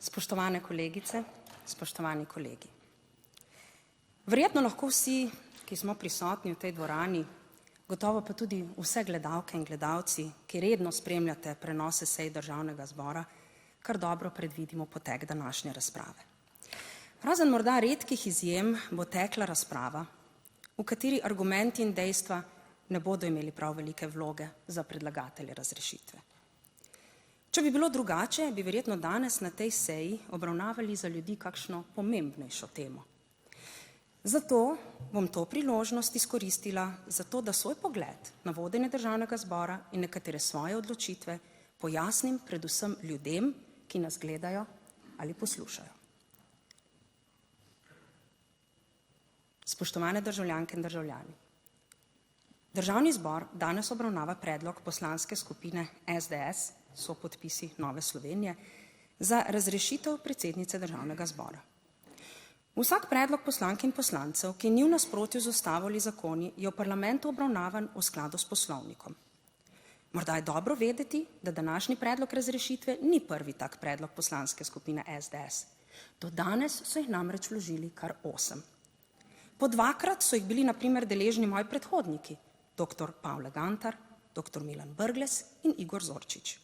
Spoštovane kolegice, spoštovani kolegi. Verjetno lahko vsi, ki smo prisotni v tej dvorani, gotovo pa tudi vse gledalke in gledalci, ki redno spremljate prenose sej Državnega zbora, kar dobro predvidimo potek današnje razprave. Razen morda redkih izjem bo tekla razprava, v kateri argumenti in dejstva ne bodo imeli prav velike vloge za predlagatelje razrešitve. Če bi bilo drugače, bi verjetno danes na tej seji obravnavali za ljudi kakšno pomembnejšo temo. Zato bom to priložnost izkoristila za to, da svoj pogled na vodenje Državnega zbora in nekatere svoje odločitve pojasnim predvsem ljudem, ki nas gledajo ali poslušajo. Spoštovane državljanke in državljani. Državni zbor danes obravnava predlog poslanske skupine SDS, so podpisi Nove Slovenije, za razrešitev predsednice Državnega zbora. Vsak predlog poslank in poslancev, ki ni v nasprotju z ustavo ali zakoni, je v parlamentu obravnavan v skladu s poslovnikom. Morda je dobro vedeti, da današnji predlog razrešitve ni prvi tak predlog poslanske skupine SDS. Do danes so jih namreč vložili kar 8. Po dvakrat so jih bili na primer deležni moji predhodniki, dr. Pavle Gantar, dr. Milan Brglez in Igor Zorčič.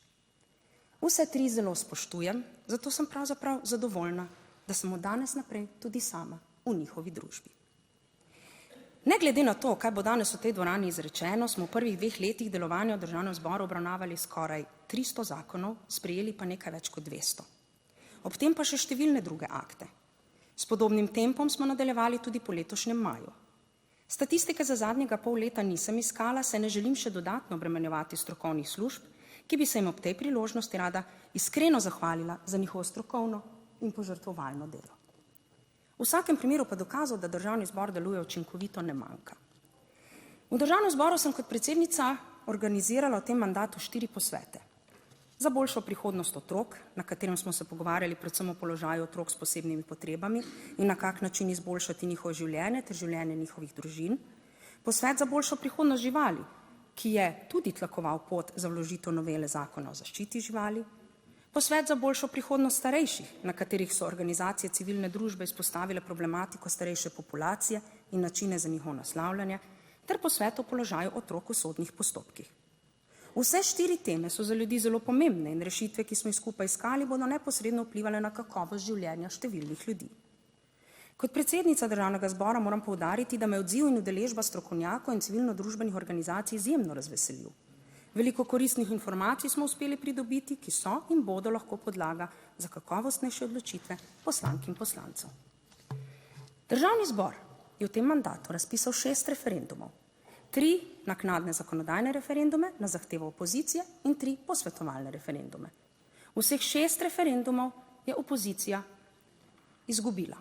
Vse tri zelo spoštujem, zato sem pravzaprav zadovoljna, da sem od danes naprej tudi sama v njihovi družbi. Ne glede na to, kaj bo danes v tej dvorani izrečeno, smo v prvih 2 letih delovanja v Državnem zboru obravnavali skoraj 300 zakonov, sprejeli pa nekaj več kot 200. Ob tem pa še številne druge akte. S podobnim tempom smo nadaljevali tudi po letošnjem maju. Statistike za zadnjega pol leta nisem iskala, saj ne želim še dodatno obremenjevati strokovnih služb, ki bi se jim ob tej priložnosti rada iskreno zahvalila za njihovo strokovno in požrtvovalno delo. V vsakem primeru pa dokazov, da Državni zbor deluje učinkovito, ne manjka. V Državnem zboru sem kot predsednica organizirala v tem mandatu 4 posvete. Za boljšo prihodnost otrok, na katerem smo se pogovarjali predvsem o položaju otrok s posebnimi potrebami in na kak način izboljšati njihovo življenje ter življenje njihovih družin. Posvet za boljšo prihodnost živali, ki je tudi tlakoval pot za vložitev novele Zakona o zaščiti živali. Posvet za boljšo prihodnost starejših, na katerih so organizacije civilne družbe izpostavile problematiko starejše populacije in načine za njihovo naslavljanje, ter posvet o položaju otrok v sodnih postopkih. Vse 4 teme so za ljudi zelo pomembne in rešitve, ki smo jih skupaj iskali, bodo neposredno vplivale na kakovost življenja številnih ljudi. Kot predsednica Državnega zbora moram poudariti, da me odziv in udeležba strokovnjakov in civilno-družbenih organizacij izjemno razveselil. Veliko koristnih informacij smo uspeli pridobiti, ki so in bodo lahko podlaga za kakovostnejše odločitve poslank in poslancev. Državni zbor je v tem mandatu razpisal 6 referendumov. 3 naknadne zakonodajne referendume na zahtevo opozicije in 3 posvetovalne referendume. Vseh 6 referendumov je opozicija izgubila,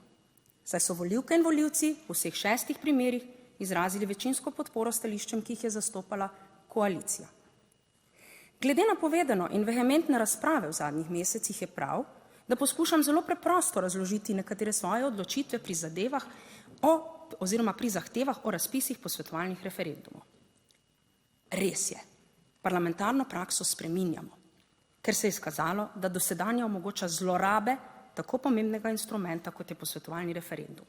saj so volivke in volivci v vseh 6 primerih izrazili večinsko podporo stališčem, ki jih je zastopala koalicija. Glede na povedano in vehementne razprave v zadnjih mesecih je prav, da poskušam zelo preprosto razložiti nekatere svoje odločitve pri zadevah oziroma pri zahtevah o razpisih posvetovalnih referendumov. Res je, parlamentarno prakso spreminjamo, ker se je izkazalo, da dosedanja omogoča zlorabe tako pomembnega instrumenta, kot je posvetovalni referendum.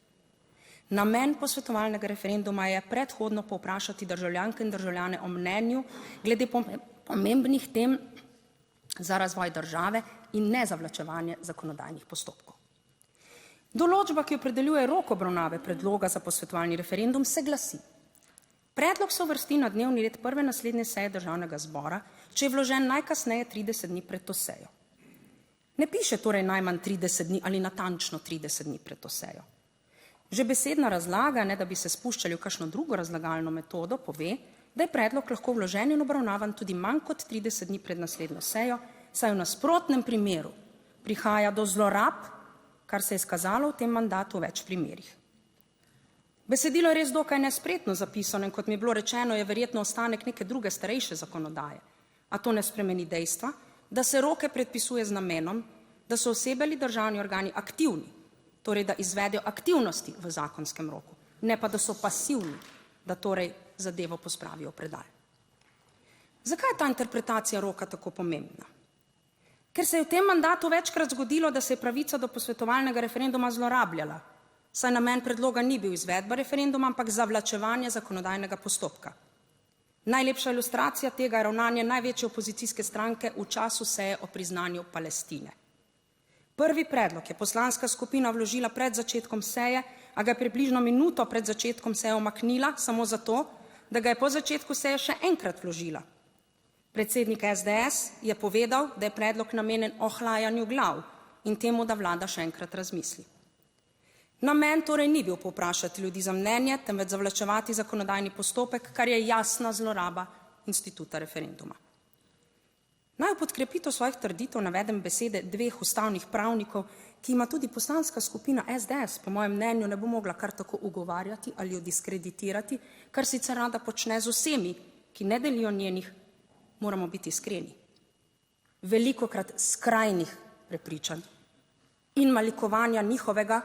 Namen posvetovalnega referenduma je predhodno povprašati državljanke in državljane o mnenju glede pomembnih tem za razvoj države in ne zavlačevanje zakonodajnih postopkov. Določba, ki opredeljuje rok obravnave predloga za posvetovalni referendum, se glasi: predlog se uvrsti na dnevni red prve naslednje seje Državnega zbora, če je vložen najkasneje 30 dni pred to sejo. Ne piše torej najmanj 30 dni ali natančno 30 dni pred to sejo. Že besedna razlaga, ne da bi se spuščali v kakšno drugo razlagalno metodo, pove, da je predlog lahko vložen in obravnavan tudi manj kot 30 dni pred naslednjo sejo, saj v nasprotnem primeru prihaja do zlorab, kar se je izkazalo v tem mandatu v več primerih. Besedilo je res dokaj nespretno zapisano in kot mi je bilo rečeno, je verjetno ostanek neke druge starejše zakonodaje, a to ne spremeni dejstva, da se roke predpisuje z namenom, da so osebe ali državni organi aktivni, torej da izvedejo aktivnosti v zakonskem roku, ne pa da so pasivni, da torej zadevo pospravijo v predal. Zakaj je ta interpretacija roka tako pomembna? Ker se je v tem mandatu večkrat zgodilo, da se je pravica do posvetovalnega referenduma zlorabljala, saj namen predloga ni bil izvedba referenduma, ampak zavlačevanje zakonodajnega postopka. Najlepša ilustracija tega je ravnanje največje opozicijske stranke v času seje o priznanju Palestine. Prvi predlog je poslanska skupina vložila pred začetkom seje, a ga je približno minuto pred začetkom seje umaknila, samo zato, da ga je po začetku seje še enkrat vložila. Predsednik SDS je povedal, da je predlog namenjen ohlajanju glav in temu, da vlada še enkrat razmisli. Namen torej ni bil povprašati ljudi za mnenje, temveč zavlačevati zakonodajni postopek, kar je jasna zloraba instituta referenduma. Naj v podkrepitev svojih trditev navedem besede dveh ustavnih pravnikov, ki ima tudi poslanska skupina SDS, po mojem mnenju, ne bo mogla kar tako ugovarjati ali jo diskreditirati, kar sicer rada počne z vsemi, ki ne delijo njenih, moramo biti iskreni, velikokrat skrajnih prepričanj in malikovanja njihovega,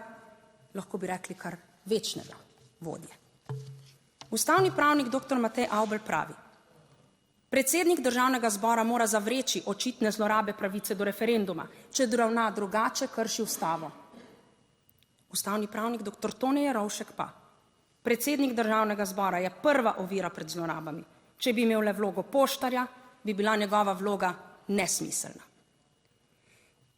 lahko bi rekli kar večnega vodje. Ustavni pravnik dr. Matej Avbelj pravi: predsednik Državnega zbora mora zavreči očitne zlorabe pravice do referenduma, če ravna drugače, krši ustavo. Ustavni pravnik dr. Tone Jerovšek pa: predsednik Državnega zbora je prva ovira pred zlorabami. Če bi imel le vlogo poštarja, bi bila njegova vloga nesmiselna.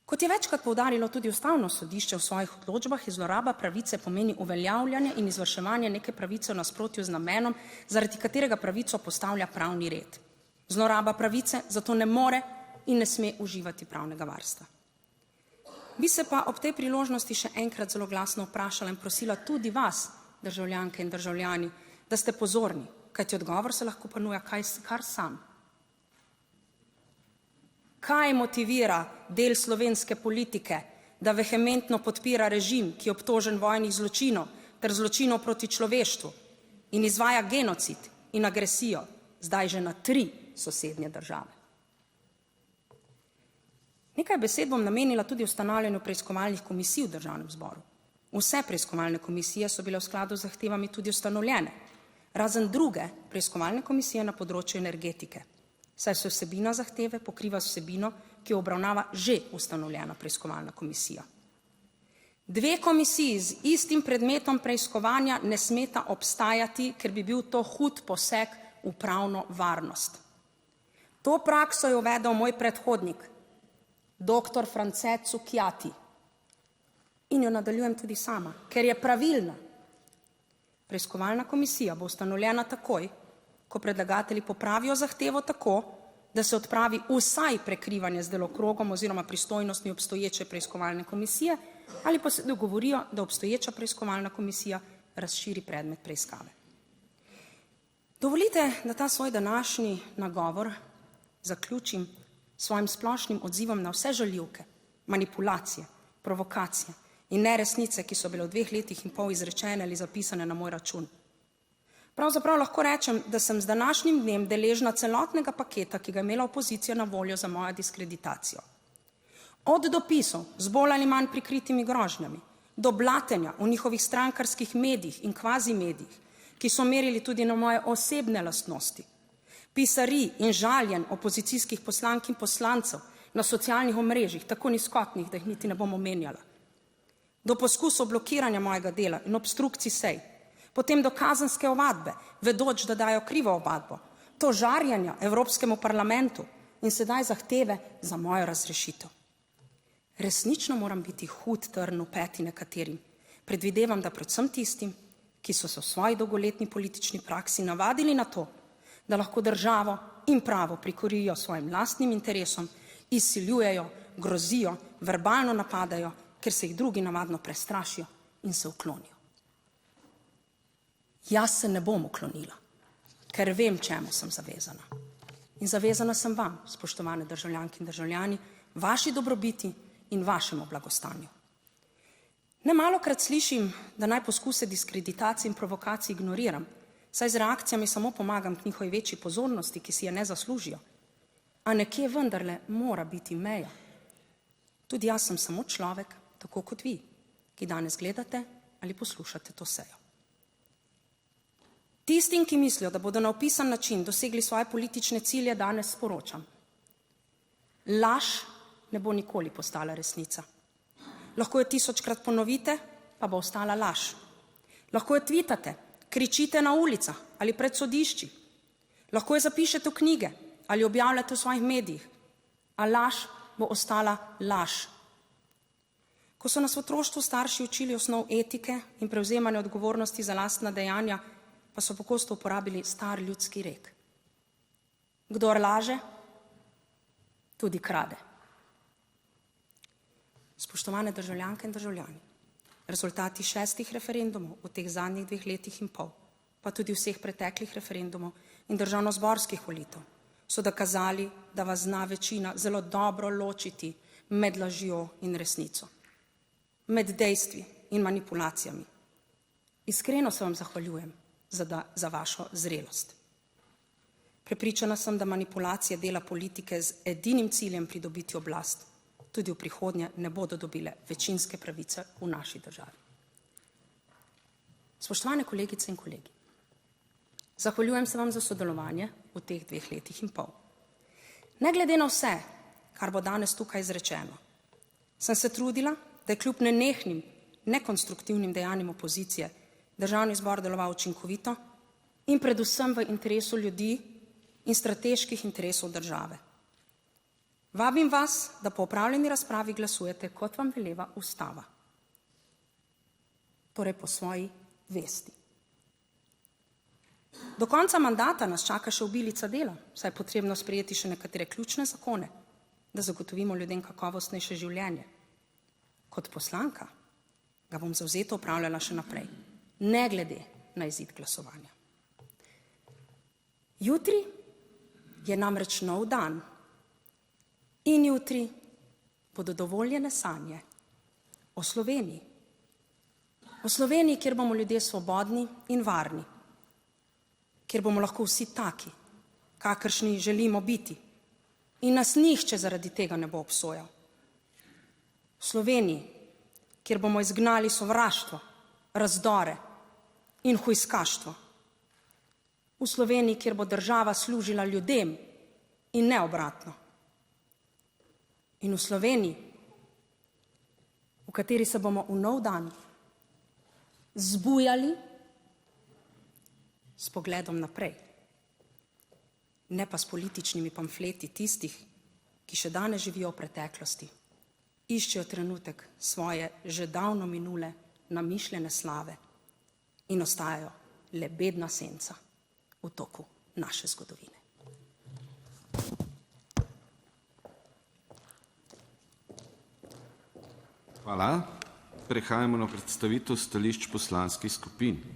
Kot je večkrat poudarilo tudi Ustavno sodišče v svojih odločbah, je zloraba pravice pomeni uveljavljanje in izvrševanje neke pravice v nasprotju z namenom, zaradi katerega pravico postavlja pravni red. Zloraba pravice zato ne more in ne sme uživati pravnega varstva. Bi se pa ob tej priložnosti še enkrat zelo glasno vprašala in prosila tudi vas, državljanke in državljani, da ste pozorni, kajti odgovor se lahko ponuja kar sam. Kaj motivira del slovenske politike, da vehementno podpira režim, ki je obtožen vojnih zločinov ter zločinov proti človeštvu in izvaja genocid in agresijo, zdaj že na 3 sosednje države? Nekaj besed bom namenila tudi ustanavljanju preiskovalnih komisij v Državnem zboru. Vse preiskovalne komisije so bile v skladu z zahtevami tudi ustanovljene, razen druge preiskovalne komisije na področju energetike, saj se vsebina zahteve pokriva z vsebino, ki jo obravnava že ustanovljena preiskovalna komisija. 2 komisiji z istim predmetom preiskovanja ne smeta obstajati, ker bi bil to hud poseg v pravno varnost. To prakso je uvedel moj predhodnik, doktor France Cukjati, in jo nadaljujem tudi sama, ker je pravilna. Preiskovalna komisija bo ustanovljena takoj, ko predlagatelji popravijo zahtevo tako, da se odpravi vsaj prekrivanje z delokrogom oziroma pristojnostmi obstoječe preiskovalne komisije ali pa se dogovorijo, da obstoječa preiskovalna komisija razširi predmet preiskave. Dovolite, da ta svoj današnji nagovor zaključim s svojim splošnim odzivom na vse žaljivke, manipulacije, provokacije in neresnice, ki so bile v 2 letih in pol izrečene ali zapisane na moj račun. Pravzaprav lahko rečem, da sem z današnjim dnem deležna celotnega paketa, ki ga je imela opozicija na voljo za mojo diskreditacijo. Od dopisov z bolj ali manj prikritimi grožnjami, do blatenja v njihovih strankarskih medijih in kvazi medijih, ki so merili tudi na moje osebne lastnosti, pisarij in žaljenj opozicijskih poslank in poslancev na socialnih omrežjih, tako nizkotnih, da jih niti ne bom omenjala, do poskusov blokiranja mojega dela in obstrukcij sej, potem do kazenske ovadbe, vedoč, da dajo krivo ovadbo, tožarjenja Evropskemu parlamentu in sedaj zahteve za mojo razrešitev. Resnično moram biti hud trn v peti nekaterim. Predvidevam, da predvsem tistim, ki so se v svoji dolgoletni politični praksi navadili na to, da lahko državo in pravo prikorijo svojim lastnim interesom, izsiljujejo, grozijo, verbalno napadajo, ker se jih drugi navadno prestrašijo in se uklonijo. Jaz se ne bom uklonila, ker vem, čemu sem zavezana. In zavezana sem vam, spoštovane državljanke in državljani, vaši dobrobiti in vašemu blagostanju. Nemalokrat slišim, da naj poskuse diskreditacij in provokacij ignoriram, saj z reakcijami samo pomagam k njihovi večji pozornosti, ki si je ne zaslužijo. A nekje vendarle mora biti meja. Tudi jaz sem samo človek, tako kot vi, ki danes gledate ali poslušate to sejo. Tistim, ki mislijo, da bodo na opisan način dosegli svoje politične cilje, danes sporočam: laž ne bo nikoli postala resnica. Lahko jo 1000-krat ponovite, pa bo ostala laž. Lahko jo tvitate, kričite na ulicah ali pred sodišči. Lahko jo zapišete v knjige ali objavljate v svojih medijih, a laž bo ostala laž. Ko so nas v otroštvu starši učili osnov etike in prevzemanja odgovornosti za lastna dejanja, pa so pogosto uporabili star ljudski rek: kdor laže, tudi krade. Spoštovane državljanke in državljani, rezultati 6 referendumov v teh zadnjih 2 letih in pol, pa tudi vseh preteklih referendumov in državnozborskih volitev, so dokazali, da vas zna večina zelo dobro ločiti med lažjo in resnico, med dejstvi in manipulacijami. Iskreno se vam zahvaljujem za vašo zrelost. Prepričana sem, da manipulacije dela politike z edinim ciljem pridobiti oblast tudi v prihodnje ne bodo dobile večinske pravice v naši državi. Spoštovane kolegice in kolegi, zahvaljujem se vam za sodelovanje v teh 2 letih in pol. Ne glede na vse, kar bo danes tukaj izrečeno, sem se trudila, da je kljub nenehnim, nekonstruktivnim dejanjem opozicije Državni zbor deloval učinkovito in predvsem v interesu ljudi in strateških interesov države. Vabim vas, da po opravljeni razpravi glasujete, kot vam veleva ustava, torej po svoji vesti. Do konca mandata nas čaka še obilica dela, saj je potrebno sprejeti še nekatere ključne zakone, da zagotovimo ljudem kakovostnejše življenje. Kot poslanka ga bom zavzeto opravljala še naprej, ne glede na izid glasovanja. Jutri je namreč nov dan in jutri bodo dovoljene sanje o Sloveniji. O Sloveniji, kjer bomo ljudje svobodni in varni, kjer bomo lahko vsi taki, kakršni želimo biti, in nas nihče zaradi tega ne bo obsojal. V Sloveniji, kjer bomo izgnali sovraštvo, razdore in hujskaštvo. V Sloveniji, kjer bo država služila ljudem in ne obratno. In v Sloveniji, v kateri se bomo v nov dan zbujali s pogledom naprej, ne pa s političnimi pamfleti tistih, ki še danes živijo v preteklosti, iščejo trenutek svoje že davno minule namišljene slave in ostajajo le bedna senca v toku naše zgodovine. Hvala. Prehajamo na predstavitev stališč poslanskih skupin.